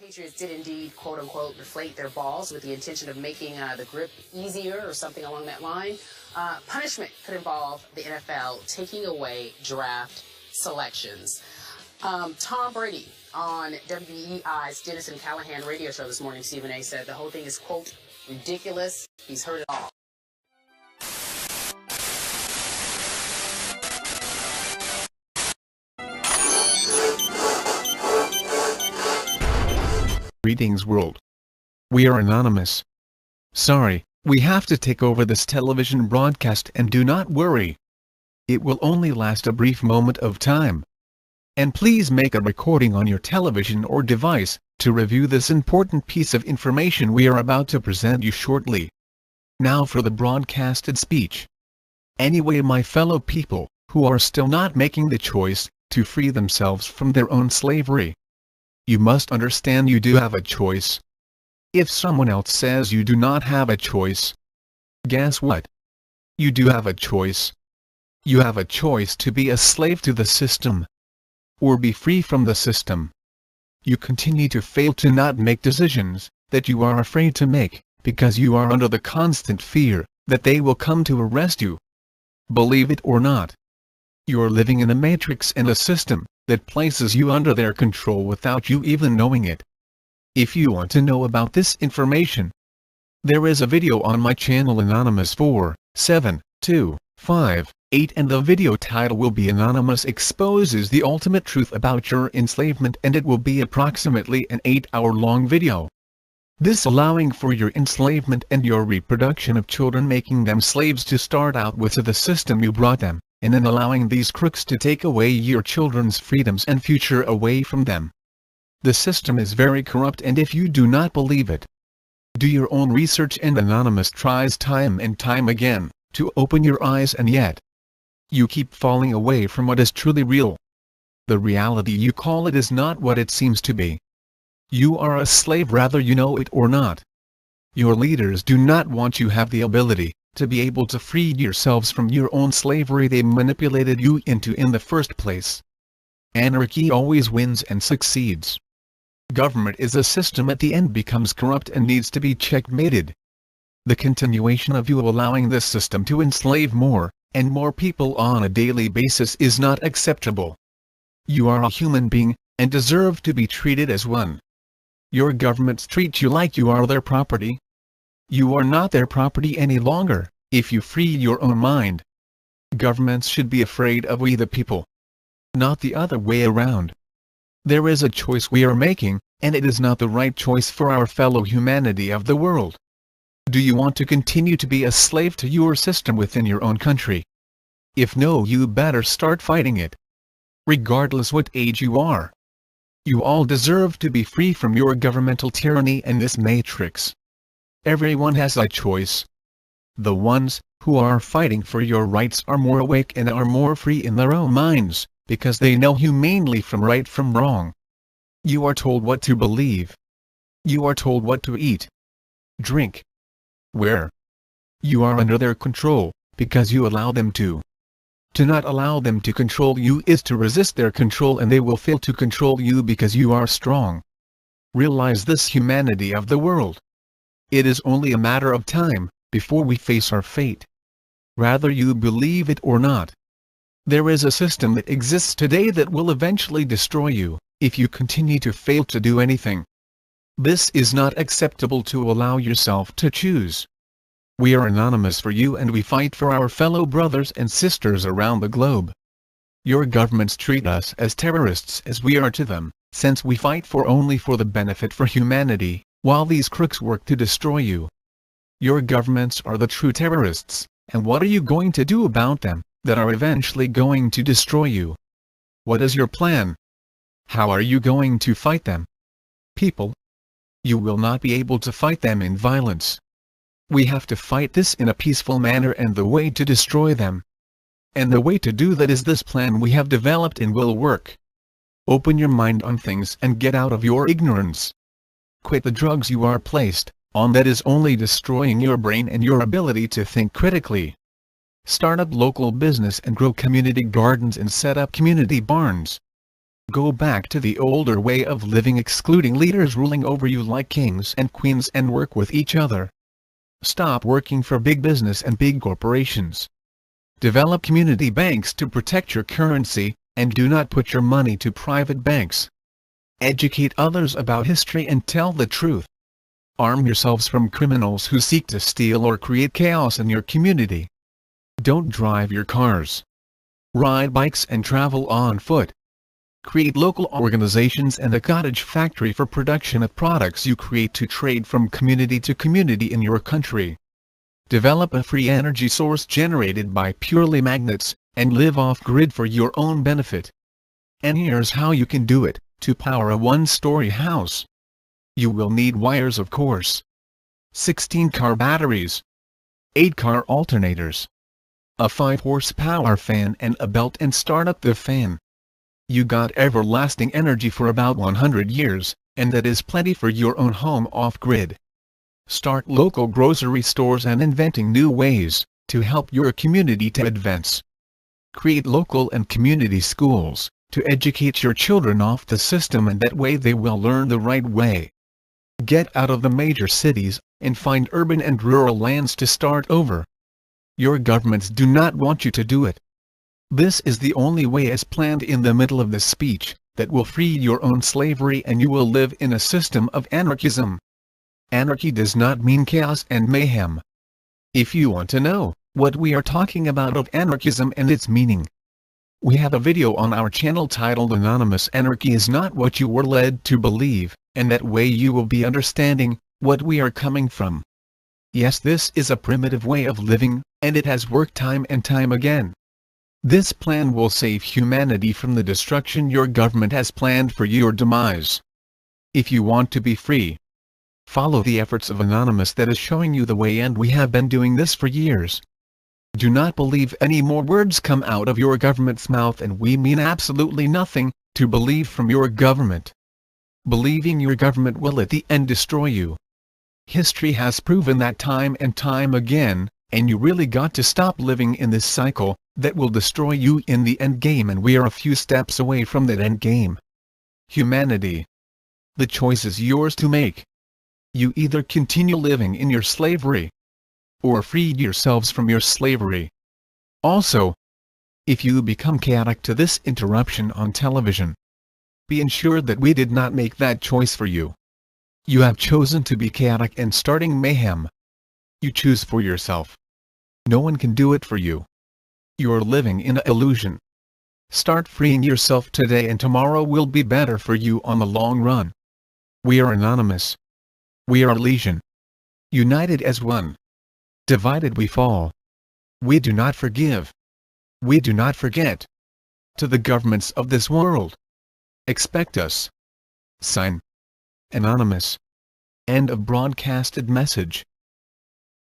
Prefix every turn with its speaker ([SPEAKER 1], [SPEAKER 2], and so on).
[SPEAKER 1] Patriots did indeed, quote unquote, deflate their balls with the intention of making the grip easier or something along that line. Punishment could involve the NFL taking away draft selections. Tom Brady on WEI's Dennis and Callahan radio show this morning, Stephen A. said the whole thing is, quote, ridiculous. He's heard it all.
[SPEAKER 2] Greetings world. We are anonymous. Sorry, we have to take over this television broadcast, and do not worry. It will only last a brief moment of time. And please make a recording on your television or device, to review this important piece of information we are about to present you shortly. Now for the broadcasted speech. Anyway, my fellow people, who are still not making the choice, to free themselves from their own slavery. You must understand you do have a choice. If someone else says you do not have a choice, guess what? You do have a choice. You have a choice to be a slave to the system, or be free from the system. You continue to fail to not make decisions that you are afraid to make, because you are under the constant fear that they will come to arrest you. Believe it or not, you are living in a matrix and a system that places you under their control without you even knowing it. If you want to know about this information, there is a video on my channel Anonymous 47258, and the video title will be Anonymous Exposes the Ultimate Truth About Your Enslavement, and it will be approximately an 8-hour-long video. This allowing for your enslavement and your reproduction of children, making them slaves to start out with to the system you brought them, and then allowing these crooks to take away your children's freedoms and future away from them. The system is very corrupt, and if you do not believe it, do your own research, and Anonymous tries time and time again to open your eyes, and yet you keep falling away from what is truly real. The reality you call it is not what it seems to be. You are a slave whether you know it or not. Your leaders do not want you have the ability to be able to free yourselves from your own slavery they manipulated you into in the first place. Anarchy always wins and succeeds. Government is a system at the end becomes corrupt and needs to be checkmated. The continuation of you allowing this system to enslave more and more people on a daily basis is not acceptable. You are a human being, and deserve to be treated as one. Your governments treat you like you are their property. You are not their property any longer, if you free your own mind. Governments should be afraid of we the people, not the other way around. There is a choice we are making, and it is not the right choice for our fellow humanity of the world. Do you want to continue to be a slave to your system within your own country? If no, you better start fighting it. Regardless what age you are. You all deserve to be free from your governmental tyranny and this matrix. Everyone has a choice. The ones who are fighting for your rights are more awake and are more free in their own minds, because they know humanely from right from wrong. You are told what to believe. You are told what to eat, drink, wear. You are under their control, because you allow them to. To not allow them to control you is to resist their control, and they will fail to control you because you are strong. Realize this, humanity of the world. It is only a matter of time before we face our fate. Whether you believe it or not, there is a system that exists today that will eventually destroy you, if you continue to fail to do anything. This is not acceptable to allow yourself to choose. We are anonymous for you, and we fight for our fellow brothers and sisters around the globe. Your governments treat us as terrorists as we are to them, since we fight for only for the benefit for humanity, while these crooks work to destroy you. Your governments are the true terrorists, and what are you going to do about them, that are eventually going to destroy you? What is your plan? How are you going to fight them? People, you will not be able to fight them in violence. We have to fight this in a peaceful manner, and the way to destroy them, and the way to do that, is this plan we have developed and will work. Open your mind on things and get out of your ignorance. Quit the drugs you are placed on that is only destroying your brain and your ability to think critically. Start up local business and grow community gardens and set up community barns. Go back to the older way of living, excluding leaders ruling over you like kings and queens, and work with each other. Stop working for big business and big corporations. Develop community banks to protect your currency, and do not put your money to private banks. Educate others about history and tell the truth. Arm yourselves from criminals who seek to steal or create chaos in your community. Don't drive your cars. Ride bikes and travel on foot. Create local organizations and a cottage factory for production of products you create to trade from community to community in your country. Develop a free energy source generated by purely magnets, and live off-grid for your own benefit. And here's how you can do it. To power a one-story house, you will need wires, of course, 16-car batteries, 8-car alternators, a 5-horsepower fan, and a belt and start up the fan. You got everlasting energy for about 100 years, and that is plenty for your own home off-grid. Start local grocery stores and inventing new ways to help your community to advance. Create local and community schools to educate your children off the system, and that way they will learn the right way. Get out of the major cities and find urban and rural lands to start over. Your governments do not want you to do it. This is the only way, as planned in the middle of this speech, that will free your own slavery, and you will live in a system of anarchism. Anarchy does not mean chaos and mayhem. If you want to know what we are talking about of anarchism and its meaning, we have a video on our channel titled Anonymous Anarchy is Not What You Were Led to Believe, and that way you will be understanding what we are coming from. Yes, this is a primitive way of living, and it has worked time and time again. This plan will save humanity from the destruction your government has planned for your demise. If you want to be free, follow the efforts of Anonymous that is showing you the way, and we have been doing this for years. Do not believe any more words come out of your government's mouth, and we mean absolutely nothing to believe from your government. Believing your government will at the end destroy you. History has proven that time and time again, and you really got to stop living in this cycle that will destroy you in the end game, and we are a few steps away from that end game. Humanity. The choice is yours to make. You either continue living in your slavery, or free yourselves from your slavery. Also, if you become chaotic to this interruption on television, be ensured that we did not make that choice for you. You have chosen to be chaotic and starting mayhem. You choose for yourself. No one can do it for you. You are living in an illusion. Start freeing yourself today, and tomorrow will be better for you on the long run. We are Anonymous. We are Legion. United as one. Divided we fall. We do not forgive. We do not forget. To the governments of this world, expect us. Sign. Anonymous. End of broadcasted message.